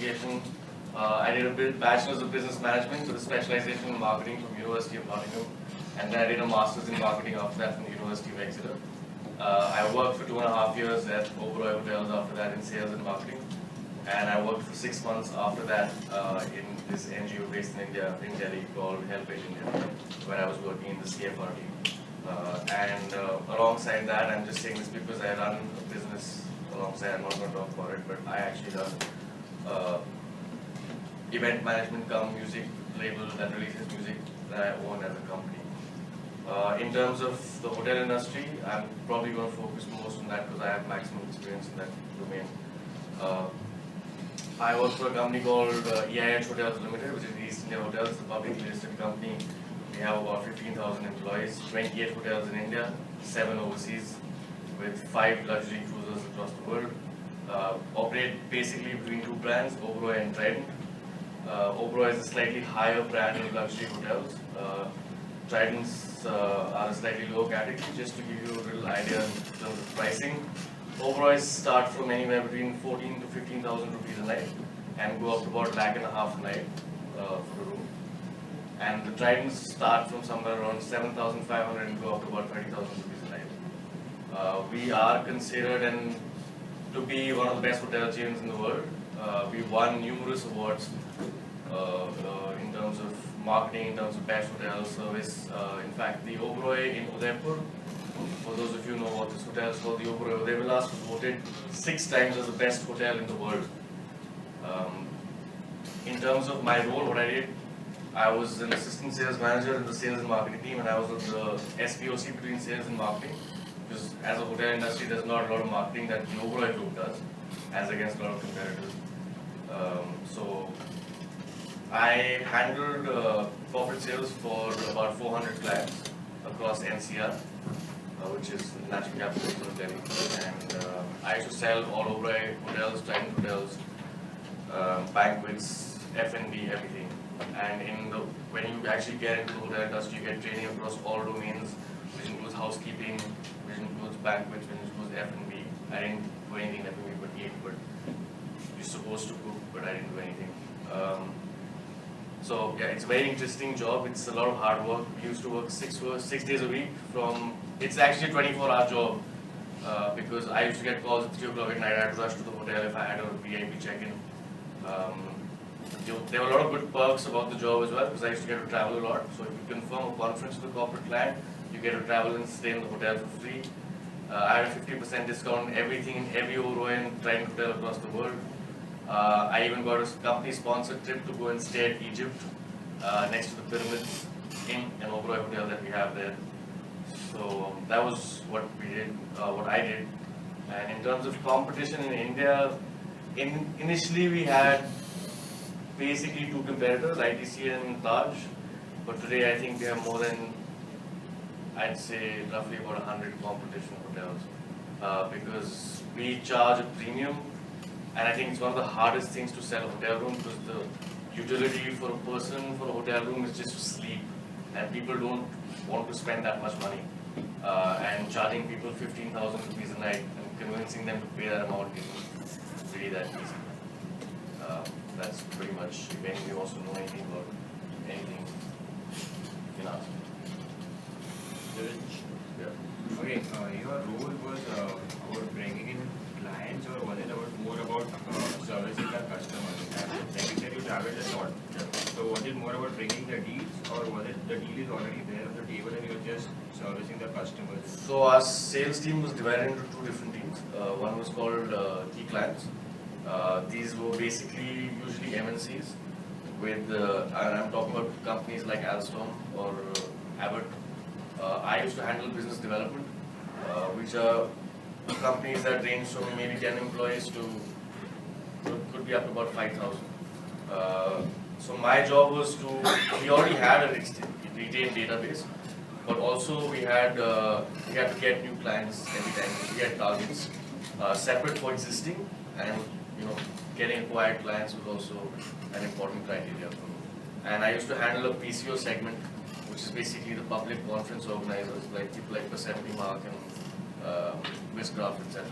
education, I did a bachelor's of business management with a specialization in marketing from University of Nottingham, and then I did a master's in marketing after that from the University of Exeter. I worked for 2.5 years at Oberoi Hotels after that in sales and marketing, and I worked for 6 months after that in this NGO based in India, in Delhi, called Helpage India, where I was working in the CFR team. Alongside that, I'm just saying this because I run a business alongside. I'm not going to talk about it, but I actually run event management cum music label that releases music that I own as a company. In terms of the hotel industry, I'm probably going to focus most on that because I have maximum experience in that domain. I work for a company called EIH Hotels Limited, which is East India Hotels, a publicly listed company. We have about 15,000 employees, 28 hotels in India, 7 overseas, with 5 luxury cruisers across the world. Operate basically between 2 brands, Oberoi and Trident. Oberoi is a slightly higher brand of luxury hotels. Tridents are a slightly lower category. Just to give you a little idea in terms of pricing, Oberoi's start from anywhere between 14,000 to 15,000 rupees a night and go up to about $1.5 lakh a night for a room. And the Tridents start from somewhere around 7,500 and go up to about 30,000 rupees a night. We are considered to be one of the best hotel chains in the world. We won numerous awards in terms of marketing, in terms of best hotel service. In fact, the Oberoi in Udaipur, for those of you who know what this hotel is called, the Oberoi Udaipur, was voted 6 times as the best hotel in the world. In terms of my role, what I did, I was an assistant sales manager in the sales and marketing team, and I was the SPOC between sales and marketing. Because as a hotel industry, there's not a lot of marketing that the Oberoi group does, as against a lot of competitors. So I handled corporate sales for about 400 clients across NCR, which is the national capital of Delhi. And I used to sell all Oberoi hotels, Trident hotels, banquets, F&B, everything. And when you actually get into the hotel industry, you get training across all domains, which includes housekeeping, which includes banquets, which includes F&B. I didn't do anything in F&B but eat, but you're supposed to cook, but I didn't do anything. So yeah, it's a very interesting job. It's a lot of hard work. We used to work 6 days a week. It's actually a 24-hour job because I used to get calls at 3 o'clock at night. I had to rush to the hotel if I had a VIP check-in. There were a lot of good perks about the job as well because I used to get to travel a lot. So if you confirm a conference with a corporate client, you get to travel and stay in the hotel for free. I had a 50% discount on everything in every Oberoi and Trident hotel across the world. I even got a company-sponsored trip to go and stay at Egypt, next to the pyramids, in an Oberoi hotel that we have there. So that was what we did, what I did. And in terms of competition in India, initially we had basically 2 competitors, ITC and Taj. But today I think we have more than, I'd say, roughly about 100 competition hotels because we charge a premium. And I think it's one of the hardest things to sell a hotel room because the utility for a person for a hotel room is just to sleep. And people don't want to spend that much money. And charging people 15,000 rupees a night and convincing them to pay that amount isn't really that easy. That's pretty much, if anybody wants to know anything about anything, you can ask me. Yeah. Okay, your role was about bringing in clients, or was it more about servicing the customers? Like you said, you traveled a lot. So was it more about bringing the deals, or was it the deal is already there on the table and you're just servicing the customers? So our sales team was divided into 2 different teams. One was called key clients. These were basically usually MNCs with, and I'm talking about companies like Alstom or Abbott. I used to handle business development, which are companies that range from maybe 10 employees to could be up to about 5,000. So my job was we already had a retail database, but also we had to get new clients every time. We had targets separate for existing, and getting acquired clients was also an important criteria for me. And I used to handle a PCO segment, which is basically the public conference organizers, like people like Persephone Mark and Whiscraft, etc.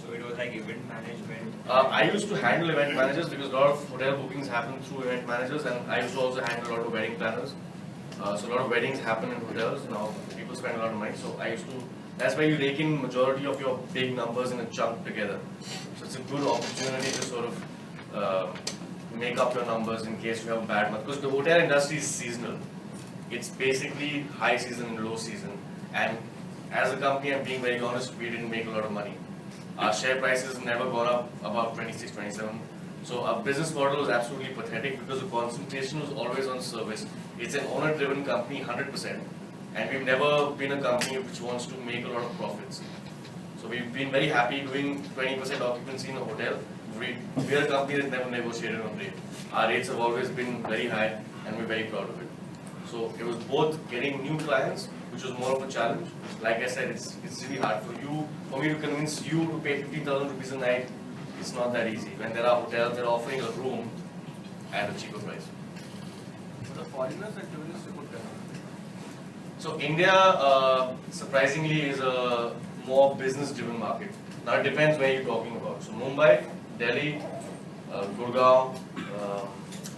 So it was like event management. I used to handle event managers because a lot of hotel bookings happen through event managers, and I used to also handle a lot of wedding planners. So a lot of weddings happen in hotels now. People spend a lot of money, so I used to. That's why you rake in majority of your big numbers in a chunk together. So it's a good opportunity to sort of make up your numbers in case you have a bad month. Because the hotel industry is seasonal. It's basically high season and low season. And as a company, I'm being very honest, we didn't make a lot of money. Our share prices never gone up above 26, 27. So our business model was absolutely pathetic because the concentration was always on service. It's an owner-driven company, 100%. And we've never been a company which wants to make a lot of profits. So we've been very happy doing 20% occupancy in a hotel. We're a company that never negotiated on rate. Our rates have always been very high and we're very proud of it. So it was both getting new clients, which was more of a challenge. Like I said, it's really hard for me to convince you to pay 15,000 rupees a night. It's not that easy. When there are hotels that are offering a room at a cheaper price. For the foreigners and tourists, good. So India, surprisingly, is a more business-driven market. Now it depends where you're talking about. So Mumbai, Delhi, Gurgaon,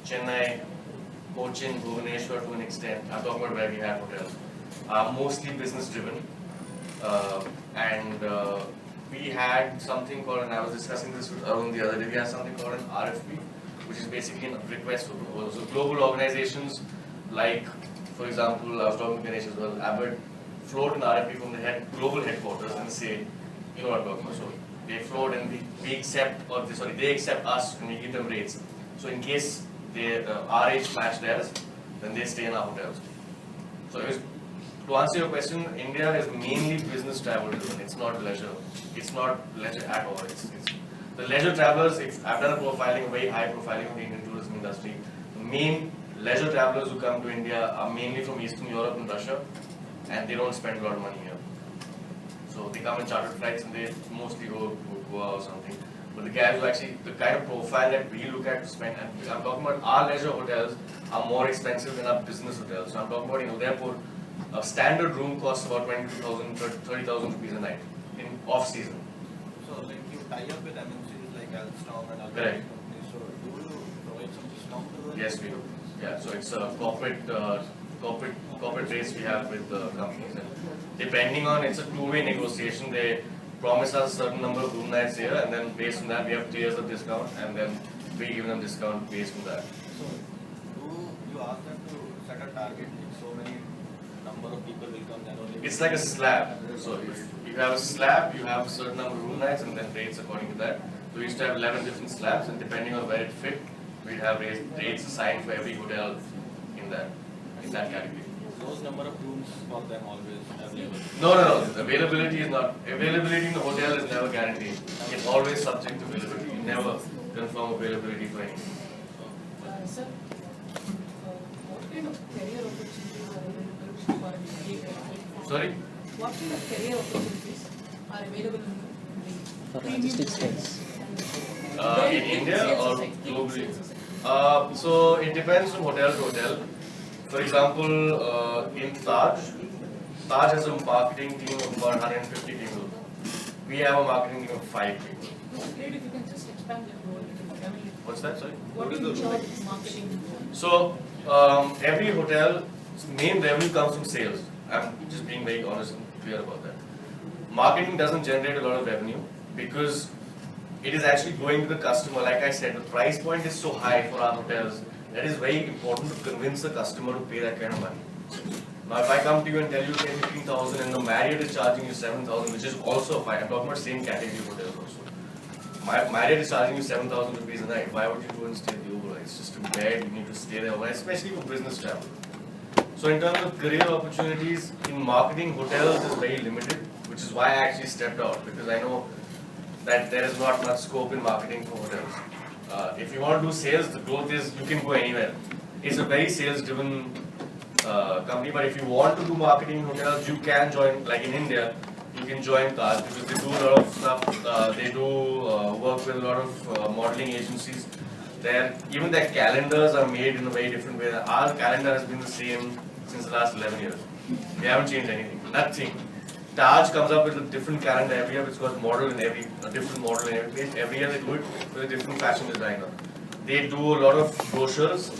Chennai, Cochin, Bhubaneswar to an extent. I'm talking about where we have hotels. Are mostly business-driven, and we had something called, and I was discussing this with Arun the other day. We had something called an RFP, which is basically a request for proposals. So global organizations like, for example, I was talking to Ganesh as well, Abbott float an RFP from the global headquarters and say, you know what I'm talking about. So they float and we accept, or they accept us and we give them rates. So in case our rates match theirs, then they stay in our hotels. So to answer your question, India is mainly business travel driven. It's not leisure. It's not leisure at all. It's the leisure travelers. I've done a profiling, a very high profiling of the Indian tourism industry. The main leisure travelers who come to India are mainly from Eastern Europe and Russia, and they don't spend a lot of money here. So they come in chartered flights and they mostly go to Goa or something. But the guys who actually, the kind of profile that we look at to spend, and I'm talking about our leisure hotels are more expensive than our business hotels. So I'm talking about in Udaipur, a standard room costs about 22,000, 30,000 rupees a night in off season. So like you tie up with MNCs like Alstom and other Correct. companies. So do you provide some discount to them? Yes, we do. Yeah, so it's a corporate rates we have with the companies. And depending on, it's a two-way negotiation. They promise us a certain number of room nights here, and then based on that, we have tiers of discount, and then we give them discount based on that. So do you ask them to set a target? Like so many number of people will come, then only. It's like a slab. So if you have a slab, you have a certain number of room nights, and then rates according to that. So we used to have 11 different slabs, and depending on where it fit, we'd have rates assigned for every hotel in that category. Those number of rooms for them always available. No. Availability is not. Availability in the hotel is never guaranteed. It's always subject to availability. You never confirm availability for anything. Sir, what kind of career opportunities are available for the Sorry? What kind of career opportunities are available in the For logistics space. In India or globally? So it depends from hotel to hotel. For example, in Taj has a marketing team of about 150 people. We have a marketing team of 5 people. Great if you can just expand your role. I mean, What's that? Sorry? what is the job marketing? So every hotel's main revenue comes from sales. I'm just being very honest and clear about that. Marketing doesn't generate a lot of revenue because it is actually going to the customer. Like I said, the price point is so high for our hotels that is very important to convince the customer to pay that kind of money. Now, if I come to you and tell you pay 15,000 and the Marriott is charging you 7,000, which is also fine. I'm talking about same category hotels also. Marriott is charging you 7,000 rupees a night. Why would you go and stay at the overnight? It's just a bed. You need to stay there overnight, especially for business travel. So in terms of career opportunities in marketing, hotels is very limited, which is why I actually stepped out, because I know that there is not much scope in marketing for hotels. If you want to do sales, the growth is you can go anywhere. It's a very sales-driven company, but if you want to do marketing in hotels, you can join, like in India, you can join Taj because they do a lot of stuff. They do work with a lot of modeling agencies. Even their calendars are made in a very different way. Our calendar has been the same since the last 11 years. We haven't changed anything, nothing. Taj comes up with a different calendar every year, which got model in a different model in every place. Every year they do it with a different fashion designer. They do a lot of brochures.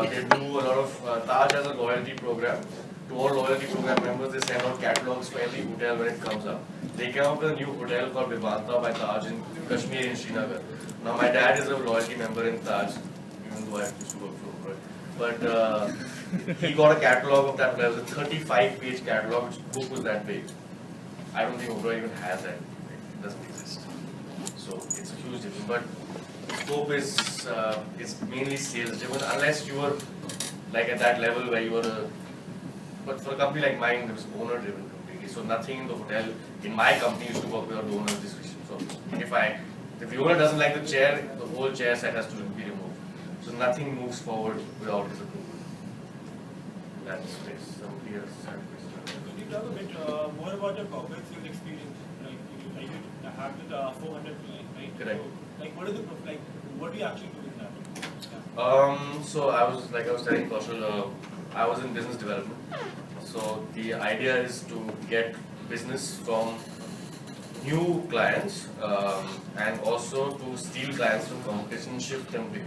They do a lot of Taj has a loyalty program. To all loyalty program members, they send out catalogs for every hotel when it comes up. They came up with a new hotel called Vivanta by Taj in Kashmir in Srinagar. Now my dad is a loyalty member in Taj, even though I used to work for him. But he got a catalogue of that hotel. It was a 35-page catalogue, which book was that big. I don't think Oberoi even has that. It doesn't exist. So it's a huge difference. But scope is mainly sales driven, unless you were like at that level where you were a. But for a company like mine, it was owner driven completely. So nothing in the hotel in my company used to work without the owner's discretion. So if the owner doesn't like the chair, the whole chair set has to be removed. So nothing moves forward without his approval. That's somebody else had a question. Could you talk a bit more about your corporate field experience? Like you have with 400 clients, right? Correct. So, like what do you actually do in that? So I was telling Kaushal, I was in business development. So the idea is to get business from new clients and also to steal clients from competition and shift them to you.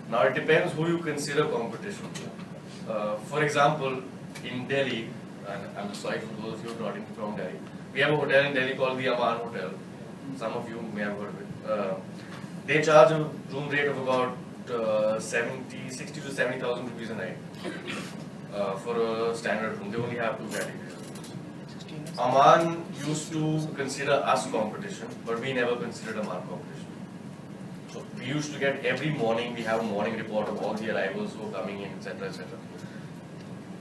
Now it depends who you consider competition. For example, in Delhi, and I'm sorry for those of you who are not from Delhi, we have a hotel in Delhi called the Aman Hotel. Some of you may have heard of it. They charge a room rate of about 60 to 70,000 rupees a night for a standard room. They only have two categories. Aman used to consider us competition, but we never considered Aman competition. So we used to get every morning, we have a morning report of all the arrivals who are coming in, etc., etc.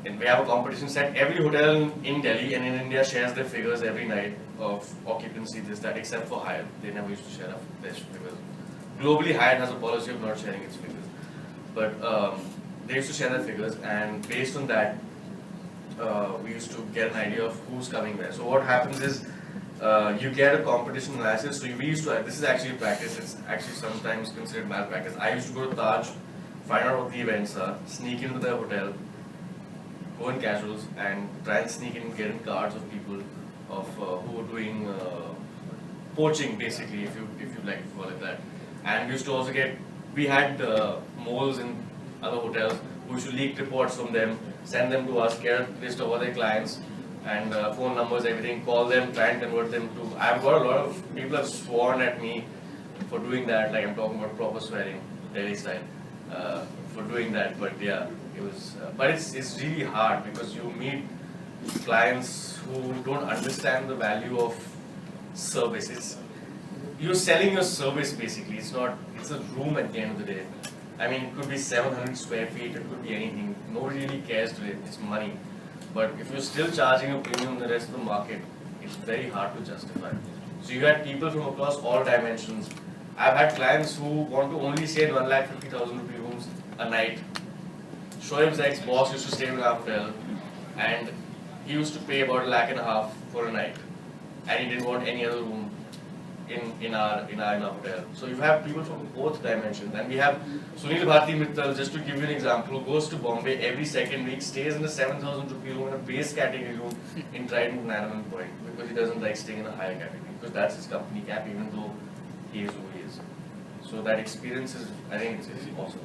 And we have a competition set. Every hotel in Delhi and in India shares their figures every night of occupancy, this, that, except for Hyatt. They never used to share their figures. Globally, Hyatt has a policy of not sharing its figures. But they used to share their figures, and based on that, we used to get an idea of who's coming where. So what happens is, you get a competition analysis. So we used to, this is actually practice, it's actually sometimes considered malpractice. I used to go to Taj, find out what the events are, sneak into the hotel, go in casuals, and try and sneak in and get in cards of people who were doing poaching, basically, if you like to call it that. And we used to also we had moles in other hotels who used to leak reports from them, send them to us, get a list of all their clients and phone numbers, everything, call them, try and convert them to. I've got a lot of people have sworn at me for doing that, like I'm talking about proper swearing, Delhi style, for doing that. But yeah, it was. But it's really hard because you meet clients who don't understand the value of services. You're selling your service basically. It's a room at the end of the day. I mean, it could be 700 square feet, it could be anything. Nobody really cares today, it's money. But if you're still charging a premium on the rest of the market, it's very hard to justify. So you had people from across all dimensions. I've had clients who want to only stay in 1,50,000 rupee rooms a night. Shoaib's ex-boss used to stay in our hotel, and he used to pay about $1.5 lakh for a night. And he didn't want any other room in our hotel. So you have people from both dimensions, and we have Sunil Bharti Mittal, just to give you an example, who goes to Bombay every second week, stays in a 7,000 rupee room in a base category room in Trident Nariman Point, because he doesn't like staying in a higher category, because that's his company cap, even though he is who he is. So that experience is, I think it's awesome.